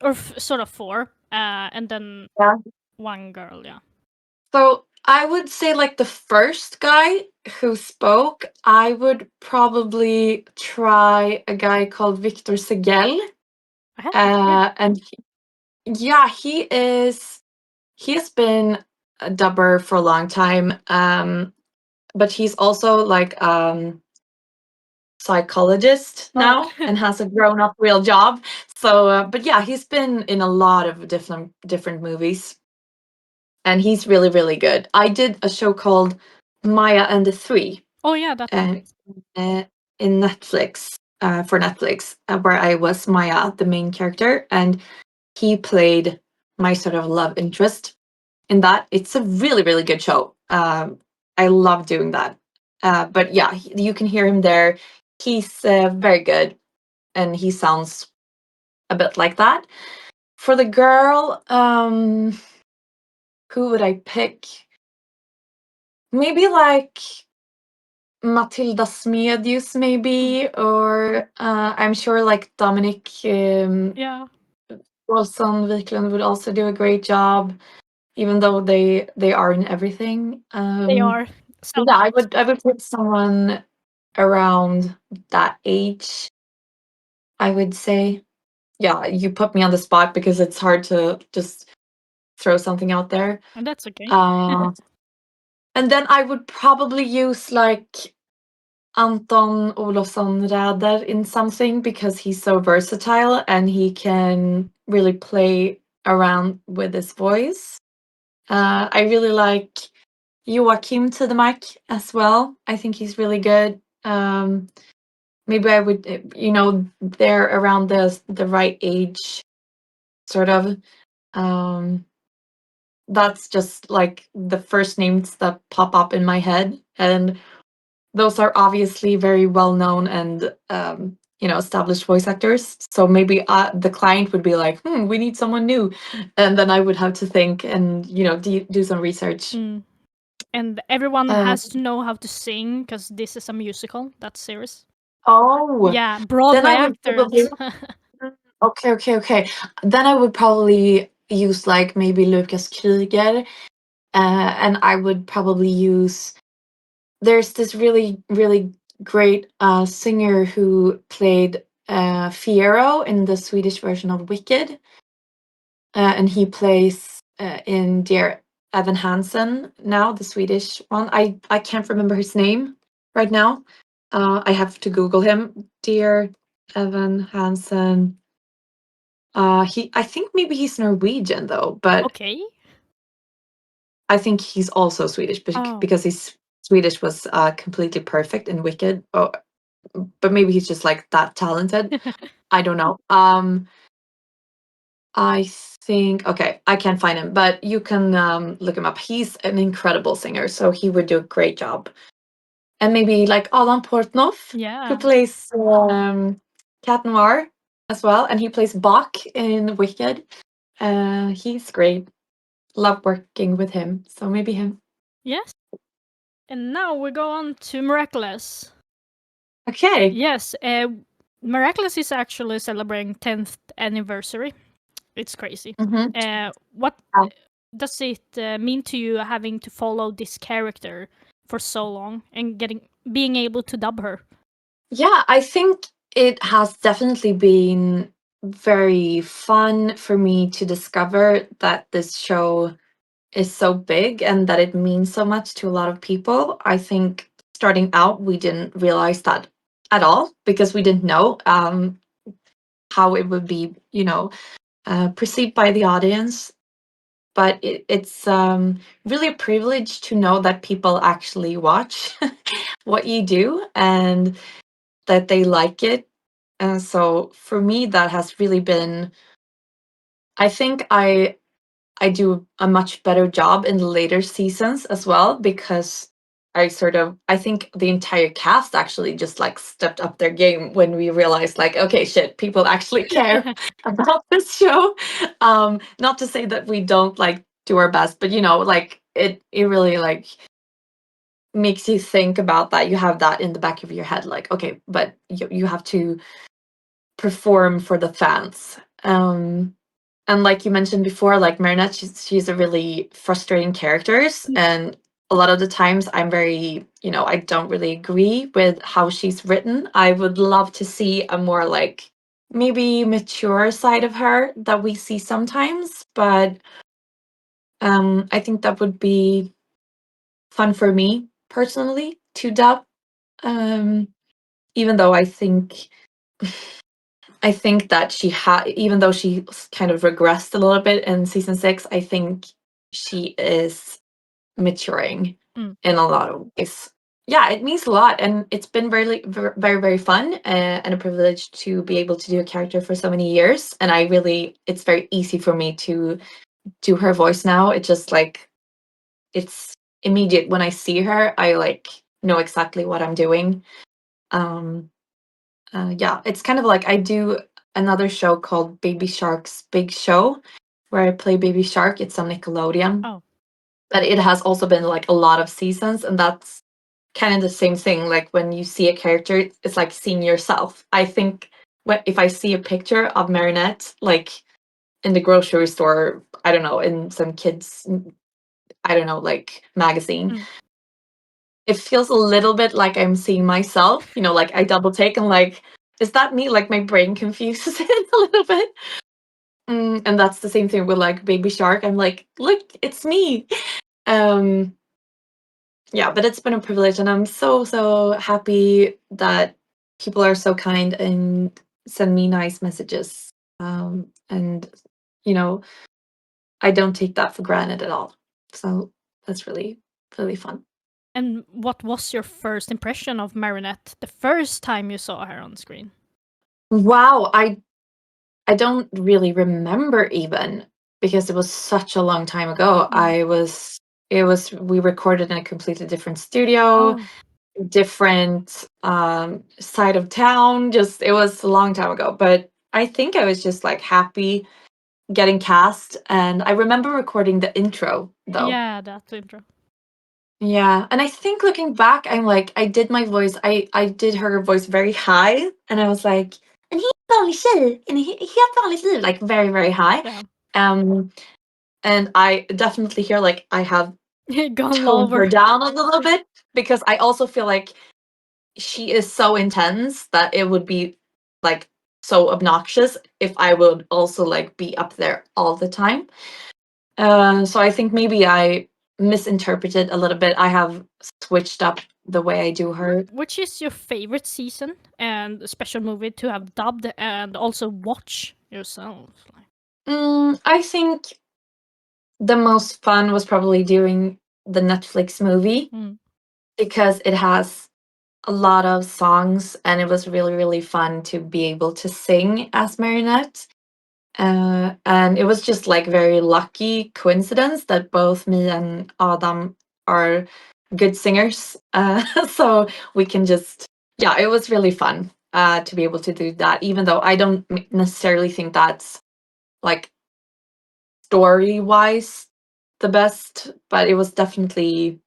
or sort of 4, and then Yeah. 1 girl, yeah. So I would say like the first guy who spoke, I would probably try a guy called Victor Segel. And he has been a dubber for a long time. But he's also like psychologist now and has a grown-up real job. So but yeah, he's been in a lot of different movies. And he's really, really good. I did a show called Maya and the Three Oh yeah, that one. in Netflix, for Netflix, where I was Maya, the main character, and he played my sort of love interest in that. It's a really, really good show. I love doing that. But yeah, you can hear him there. He's very good, and he sounds a bit like that. For the girl, who would I pick? Maybe like Matilda Smedius, maybe, or I'm sure like Dominic Yeah. Olsson Wiklund would also do a great job, even though they are in everything. They are. Yeah, I would put someone around that age, I would say. Yeah, you put me on the spot because it's hard to just throw something out there. And that's okay. And then I would probably use like Anton Olofsson Räder in something because he's so versatile and he can really play around with his voice. I really like Joachim Tidemark as well. I think he's really good. Maybe I would, they're around the right age, sort of. That's just like the first names that pop up in my head, and those are obviously very well known and established voice actors. So maybe the client would be like, we need someone new, and then I would have to think and do some research. And everyone has to know how to sing because this is a musical. That's serious. Oh Yeah, Broadway actors. Okay. Then I would probably use like maybe Lucas Krieger, and I would probably use. There's this really, really great singer who played Fiyero in the Swedish version of Wicked, and he plays in Dear Evan Hansen now, the Swedish one. I can't remember his name, right now. I have to Google him. Dear Evan Hansen. I think maybe he's Norwegian though, but Okay. I think he's also Swedish Oh. because his Swedish was completely perfect in Wicked. Oh, but maybe he's just like that talented. I don't know. I think okay, I can't find him, but you can look him up. He's an incredible singer, so he would do a great job. And maybe like Adam Portnoff, who Yeah. plays Cat Noir as well, and he plays Bach in Wicked. He's great. Love working with him, so maybe him. Yes. And now we go on to Miraculous. Okay. Yes, Miraculous is actually celebrating 10th anniversary. It's crazy. What Yeah. does it mean to you having to follow this character for so long and being able to dub her? Yeah, I think it has definitely been very fun for me to discover that this show is so big and that it means so much to a lot of people. I think starting out, we didn't realize that at all because we didn't know how it would be, perceived by the audience. But it's really a privilege to know that people actually watch what you do and that they like it. So for me, that has really been. I think I do a much better job in the later seasons as well because I think the entire cast actually just like stepped up their game when we realized like, okay, shit, people actually care about this show. Not to say that we don't like do our best, but like it really like makes you think about that. You have that in the back of your head, like, okay, but you have to perform for the fans. And like you mentioned before, like Marinette, she's a really frustrating character, and a lot of the times I'm very, I don't really agree with how she's written. I would love to see a more like maybe mature side of her that we see sometimes, but I think that would be fun for me personally to dub. Even though I think that even though she kind of regressed a little bit in season 6, I think she is maturing in a lot of ways. Yeah, it means a lot, and it's been very, very, very, very fun and a privilege to be able to do a character for so many years. And it's very easy for me to do her voice now. It's just like it's immediate when I see her. I like know exactly what I'm doing. Yeah, it's kind of like I do another show called Baby Shark's Big Show, where I play Baby Shark. It's on Nickelodeon. Oh. But it has also been like a lot of seasons, and that's kind of the same thing. Like when you see a character, it's like seeing yourself. I think if I see a picture of Marinette, like in the grocery store, I don't know, in some kids, I don't know, like magazine, it feels a little bit like I'm seeing myself, like I double take and like, is that me? Like my brain confuses it a little bit. And that's the same thing with like Baby Shark. I'm like, look, it's me. Yeah, but it's been a privilege and I'm so happy that people are so kind and send me nice messages. And I don't take that for granted at all. So that's really, really fun. And what was your first impression of Marinette the first time you saw her on screen? Wow, I don't really remember even because it was such a long time ago. We recorded in a completely different studio, different side of town. Just it was a long time ago, but I think I was just like happy getting cast, and I remember recording the intro though. Yeah, that intro. Yeah, and I think looking back, I'm like, I did my voice. I did her voice very high, and I was like, en helt vanlig tjej, en helt vanligt liv, like very, very high. Yeah. And I definitely hear like I have gone toned her lower down a little bit because I also feel like she is so intense that it would be like so obnoxious if I would also like be up there all the time. So I think maybe I misinterpreted a little bit. I have switched up the way I do her. Which is your favorite season and a special movie to have dubbed and also watch yourself? I think the most fun was probably doing the Netflix movie because it has a lot of songs and it was really, really fun to be able to sing as Marinette. And it was just like very lucky coincidence that both me and Adam are good singers. So we can just, yeah, it was really fun to be able to do that, even though I don't necessarily think that's like story-wise the best, but it was definitely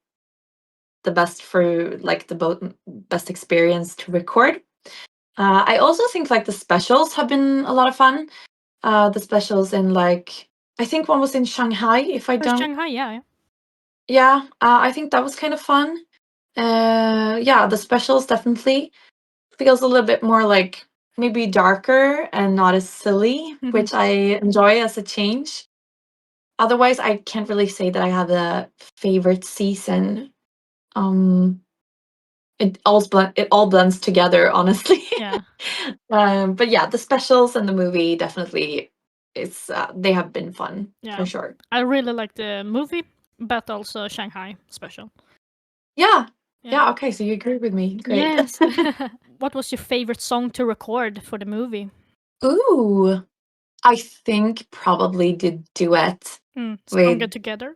the best for like the best experience to record. I also think like the specials have been a lot of fun. The specials in like I think one was in Shanghai. If I don't, Shanghai, yeah. Yeah, I think that was kind of fun. Yeah, the specials definitely feels a little bit more like maybe darker and not as silly, which I enjoy as a change. Otherwise, I can't really say that I have a favorite season. It all blends together, honestly. Yeah. But yeah, the specials and the movie definitely they have been fun for sure. I really like the movie, but also Shanghai special. Yeah. Okay, so you agree with me. Great. Yes. What was your favorite song to record for the movie? Ooh, I think probably the duet Stronger with Together.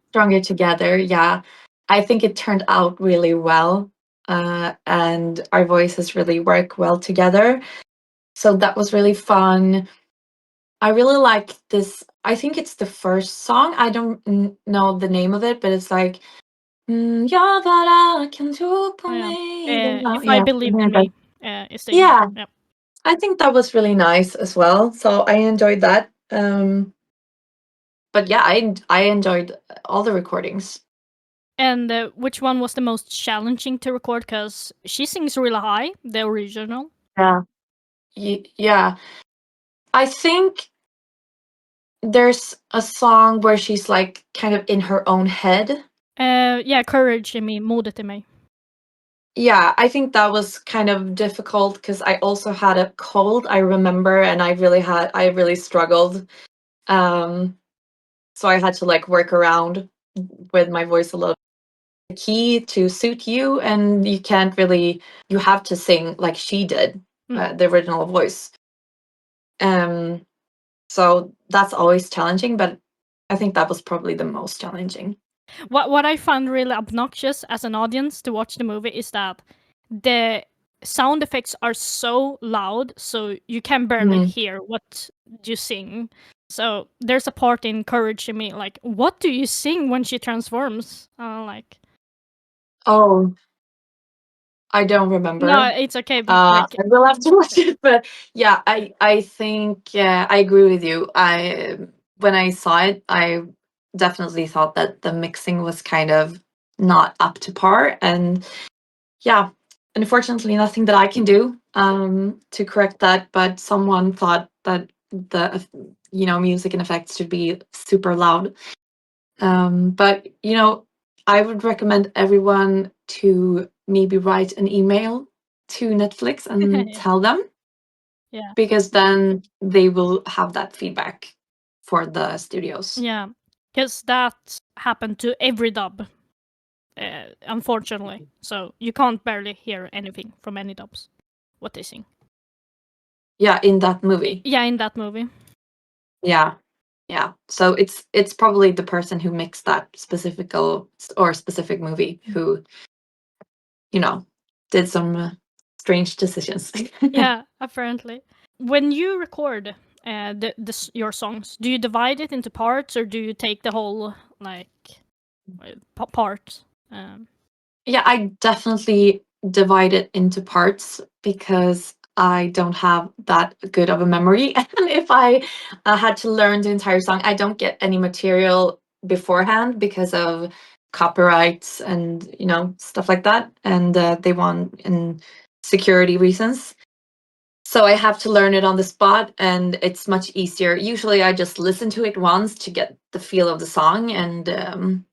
Stronger Together. Yeah, I think it turned out really well, and our voices really work well together. So that was really fun. I really like this. I think it's the first song. I don't know the name of it, but it's like "Jag bara kan tro på mig." If I Believed in Me is the Yeah. yeah. I think that was really nice as well. So I enjoyed that. But yeah, I enjoyed all the recordings. And which one was the most challenging to record? Because she sings really high, the original. Yeah. Yeah. I think there's a song where she's like kind of in her own head. Yeah, Courage in Me, Modet i mig. Yeah, I think that was kind of difficult because I also had a cold, I remember, and I really struggled. So I had to like work around with my voice a little. The key to suit you, and you have to sing like she did, the original voice. So that's always challenging, but I think that was probably the most challenging. What I found really obnoxious as an audience to watch the movie is that the sound effects are so loud, so you can barely hear what you sing. So there's a part in Courage in Me, like, what do you sing when she transforms? Like, oh, I don't remember. No, it's okay. But like, I will have to watch it, but yeah, I think I agree with you. When I saw it, I definitely thought that the mixing was kind of not up to par, and yeah, unfortunately, nothing that I can do to correct that. But someone thought that the music and effects should be super loud. But I would recommend everyone to maybe write an email to Netflix and tell them. Yeah. Because then they will have that feedback for the studios. Yeah, because that happened to every dub, unfortunately. So you can't barely hear anything from any dubs, what they sing. Yeah, in that movie. Yeah, in that movie. Yeah. So it's probably the person who mixed that specific movie who, did some strange decisions. Yeah, apparently. When you record your songs, do you divide it into parts or do you take the whole part? Yeah, I definitely divide it into parts because I don't have that good of a memory. And if I had to learn the entire song, I don't get any material beforehand because of copyrights and stuff like that. And they want in security reasons. So I have to learn it on the spot, and it's much easier. Usually, I just listen to it once to get the feel of the song and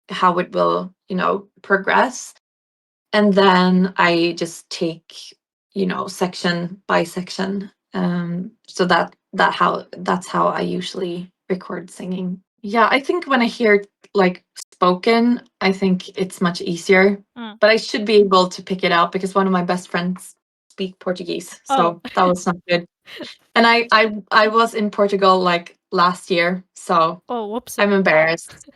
how it will, progress. And then I just take, section by section. So that's how I usually record singing. Yeah, I think when I hear like spoken, I think it's much easier. But I should be able to pick it out because one of my best friends speak Portuguese, so that was not good. And I was in Portugal like last year, so whoopsie. I'm embarrassed.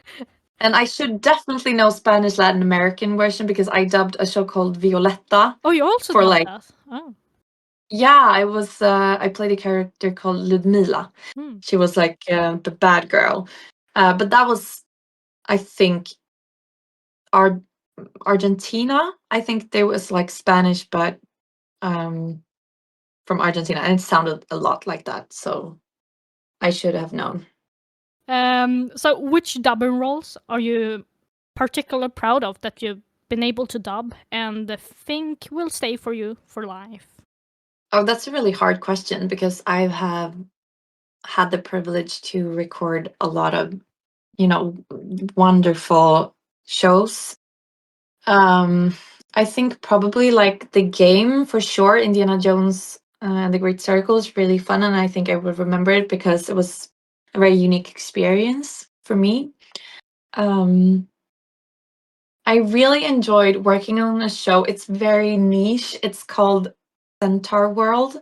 And I should definitely know Spanish Latin American version because I dubbed a show called Violetta. Oh, you also for done like that? Oh. Yeah, I played a character called Ludmila. She was like the bad girl. But that was, I think, Argentina. I think there was like Spanish, but from Argentina, and it sounded a lot like that. So I should have known. So which dubbing roles are you particularly proud of that you've been able to dub and think will stay for you for life? Oh, that's a really hard question because I have had the privilege to record a lot of, wonderful shows. I think probably like the game for sure, Indiana Jones and the Great Circle is really fun, and I think I would remember it because it was a very unique experience for me. I really enjoyed working on a show. It's very niche. It's called Centaur World.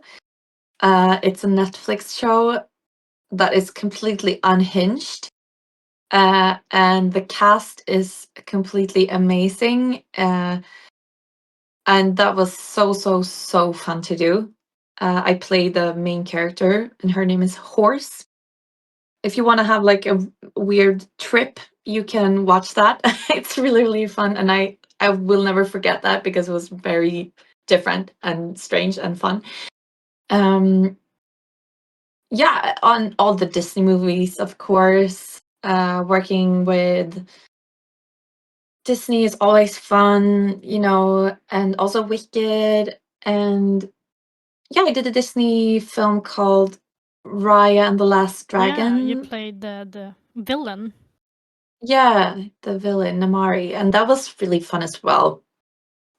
It's a Netflix show that is completely unhinged. And the cast is completely amazing. And that was so fun to do. I play the main character, and her name is Horse. If you want to have like a weird trip, you can watch that. It's really fun, and I will never forget that because it was very different and strange and fun. Yeah, on all the Disney movies, of course. Working with Disney is always fun, and also Wicked. And yeah, I did a Disney film called Raya and the Last Dragon. Yeah, you played the villain. Yeah, the villain Namari, and that was really fun as well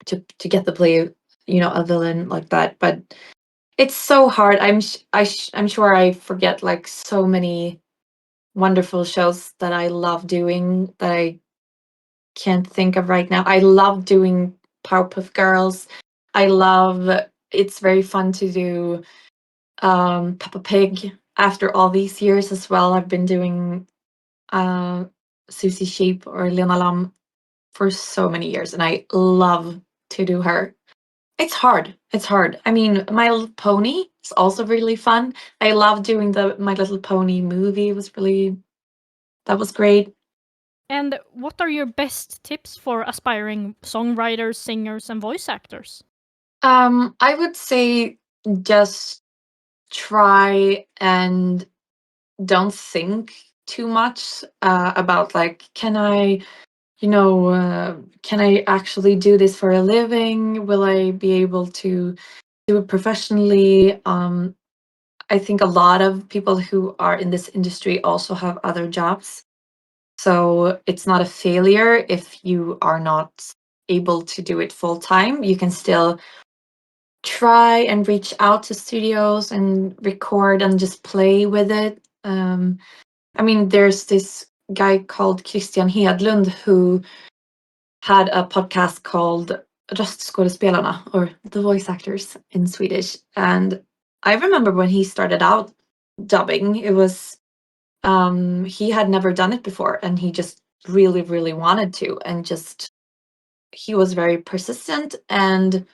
to get to play, a villain like that. But it's so hard. I'm sure I forget like so many wonderful shows that I love doing that I can't think of right now. I love doing Powerpuff Girls. It's very fun to do Peppa Pig after all these years as well. I've been doing Susie Sheep or Lena Lam for so many years, and I love to do her. It's hard. It's hard. I mean, My Little Pony is also really fun. I love doing the My Little Pony movie. That was great. And what are your best tips for aspiring songwriters, singers, and voice actors? I would say just try and don't think too much about like, can I actually do this for a living? Will I be able to do it professionally? I think a lot of people who are in this industry also have other jobs. So it's not a failure if you are not able to do it full time. You can still try and reach out to studios and record and just play with it. I mean, there's this guy called Christian Hedlund who had a podcast called Röstskådespelarna, or the voice actors in Swedish. And I remember when he started out dubbing, it was he had never done it before, and he just really wanted to, and just he was very persistent, and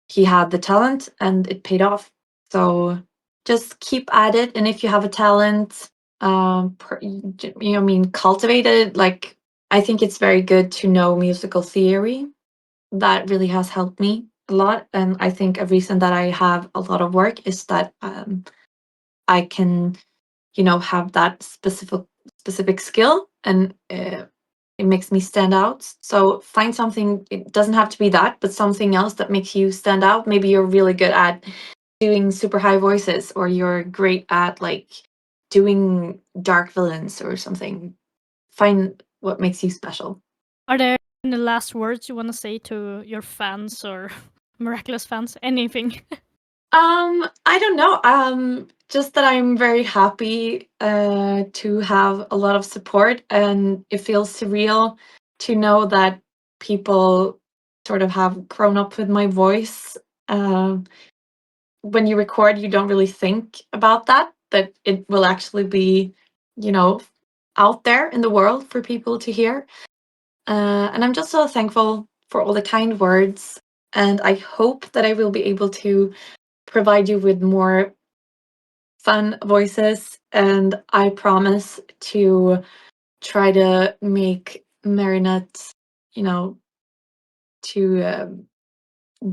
he had the talent, and it paid off. So just keep at it, and if you have a talent, cultivate it. Like, I think it's very good to know musical theory. That really has helped me a lot, and I think a reason that I have a lot of work is that I can, have that specific skill, and it makes me stand out. So find something. It doesn't have to be that, but something else that makes you stand out. Maybe you're really good at doing super high voices, or you're great at like doing dark villains or something. Find what makes you special. Are there Any last words you want to say to your fans or Miraculous fans? Anything? I don't know. Just that I'm very happy to have a lot of support, and it feels surreal to know that people sort of have grown up with my voice. When you record, you don't really think about that it will actually be, out there in the world for people to hear. And I'm just so thankful for all the kind words, and I hope that I will be able to provide you with more fun voices, and I promise to try to make Marinette, to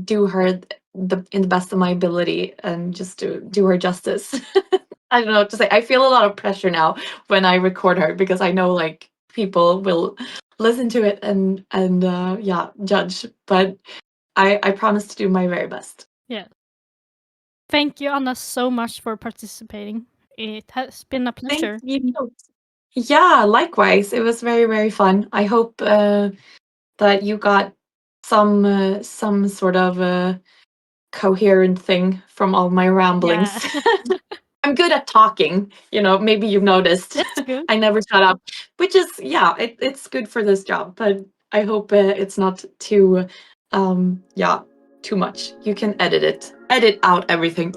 do her in the best of my ability and just to do her justice. I don't know what to say. I feel a lot of pressure now when I record her because I know like people will listen to it and judge. But I promise to do my very best. Yeah. Thank you, Anna, so much for participating. It has been a pleasure. Thank you. Yeah, likewise. It was very, very fun. I hope that you got some sort of coherent thing from all my ramblings. Yeah. I'm good at talking, maybe you've noticed. That's good. I never shut up, which is, it's good for this job, but I hope it's not too, too much. You can edit out everything.